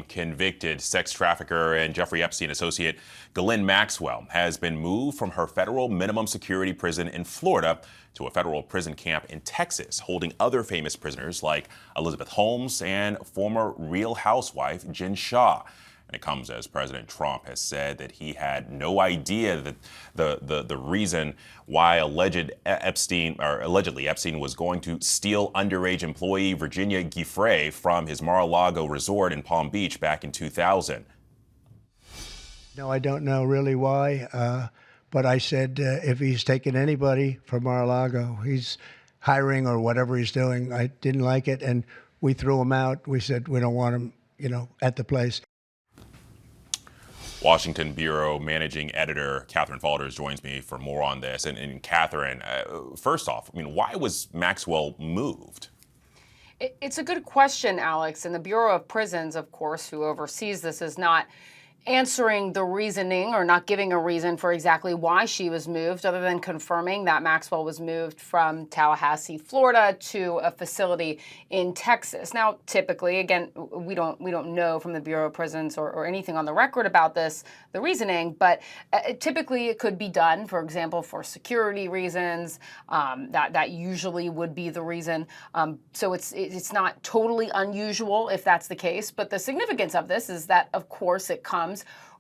Convicted sex trafficker and Jeffrey Epstein associate Ghislaine Maxwell has been moved from her federal minimum security prison in Florida to a federal prison camp in Texas, holding other famous prisoners like Elizabeth Holmes and former Real Housewife Jen Shah. And it comes as President Trump has said that he had no idea that the reason why allegedly Epstein was going to steal underage employee Virginia Giuffre from his Mar-a-Lago resort in Palm Beach back in 2000. No, I don't know really why, but I said if he's taking anybody from Mar-a-Lago, he's hiring or whatever he's doing. I didn't like it, and we threw him out. We said we don't want him, at the place. Washington Bureau Managing Editor Catherine Faulders joins me for more on this. And Catherine, first off, why was Maxwell moved? It's a good question, Alex. And the Bureau of Prisons, of course, who oversees this, is not answering the reasoning or not giving a reason for exactly why she was moved, other than confirming that Maxwell was moved from Tallahassee, Florida, to a facility in Texas. Now, typically, again, we don't know from the Bureau of Prisons or anything on the record about this, the reasoning, but typically it could be done, for example, for security reasons. That usually would be the reason. So it's not totally unusual if that's the case. But the significance of this is that, of course, it comes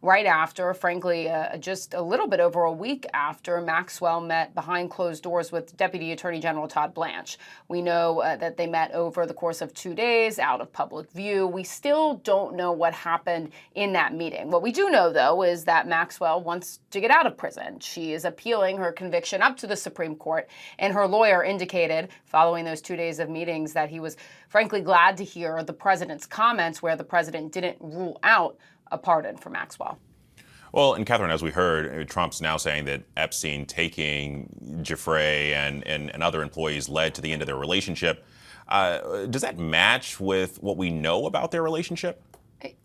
right after, frankly, just a little bit over a week after Maxwell met behind closed doors with Deputy Attorney General Todd Blanche. We know that they met over the course of 2 days out of public view. We still don't know what happened in that meeting. What we do know, though, is that Maxwell wants to get out of prison. She is appealing her conviction up to the Supreme Court, and her lawyer indicated following those 2 days of meetings that he was, frankly, glad to hear the president's comments where the president didn't rule out a pardon for Maxwell. Well, and Catherine, as we heard, Trump's now saying that Epstein taking Giuffre and other employees led to the end of their relationship. Does that match with what we know about their relationship?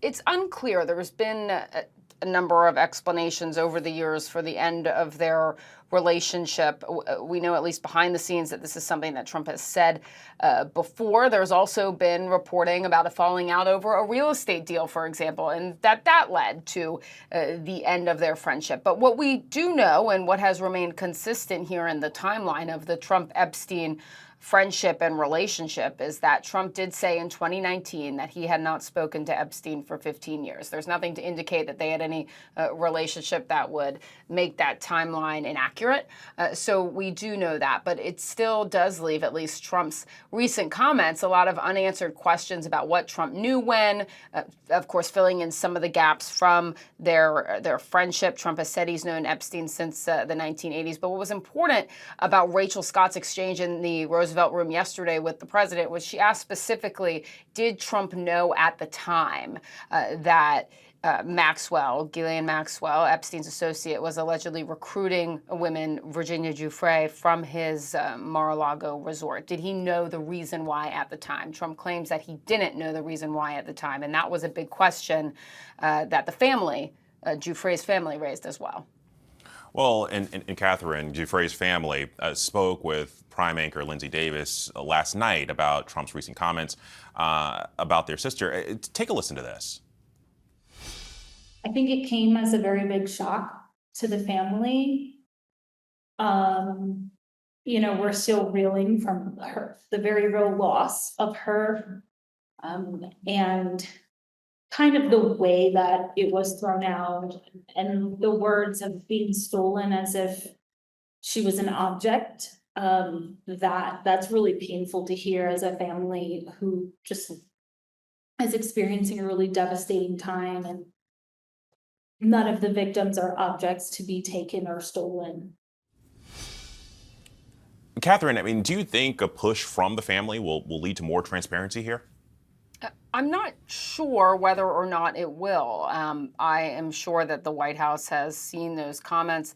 It's unclear. There's been a number of explanations over the years for the end of their relationship. We know, at least behind the scenes, that this is something that Trump has said before. There's also been reporting about a falling out over a real estate deal, for example, and that led to the end of their friendship. But what we do know, and what has remained consistent here in the timeline of the Trump-Epstein friendship and relationship, is that Trump did say in 2019 that he had not spoken to Epstein for 15 years. There's nothing to indicate that they had any relationship that would make that timeline inaccurate. So we do know that, but it still does leave, at least Trump's recent comments, a lot of unanswered questions about what Trump knew when, of course, filling in some of the gaps from their friendship. Trump has said he's known Epstein since the 1980s. But what was important about Rachel Scott's exchange in the Roosevelt room yesterday with the president was she asked specifically, did Trump know at the time that Ghislaine Maxwell, Epstein's associate, was allegedly recruiting women, Virginia Giuffre, from his Mar-a-Lago resort? Did he know the reason why at the time? Trump claims that he didn't know the reason why at the time, and that was a big question that the family, Giuffre's family, raised as well. Well, and Catherine, Giuffre's family spoke with Prime anchor Lindsay Davis last night about Trump's recent comments about their sister. Take a listen to this. I think it came as a very big shock to the family. We're still reeling from the very real loss of her, and kind of the way that it was thrown out, and the words of being stolen as if she was an object. That's really painful to hear as a family who just is experiencing a really devastating time, and none of the victims are objects to be taken or stolen. Catherine, do you think a push from the family will lead to more transparency here? I'm not sure whether or not it will. I am sure that the White House has seen those comments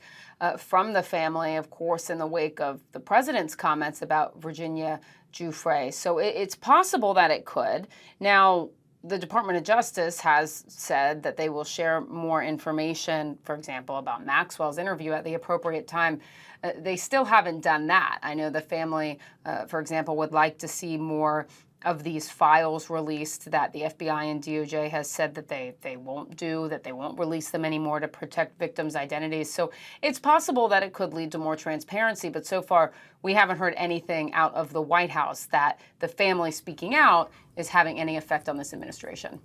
from the family, of course, in the wake of the president's comments about Virginia Giuffre. So it's possible that it could. Now, the Department of Justice has said that they will share more information, for example, about Maxwell's interview at the appropriate time. They still haven't done that. I know the family, for example, would like to see more of these files released that the FBI and DOJ has said that they won't do, that they won't release them anymore to protect victims' identities. So it's possible that it could lead to more transparency, but so far we haven't heard anything out of the White House that the family speaking out is having any effect on this administration.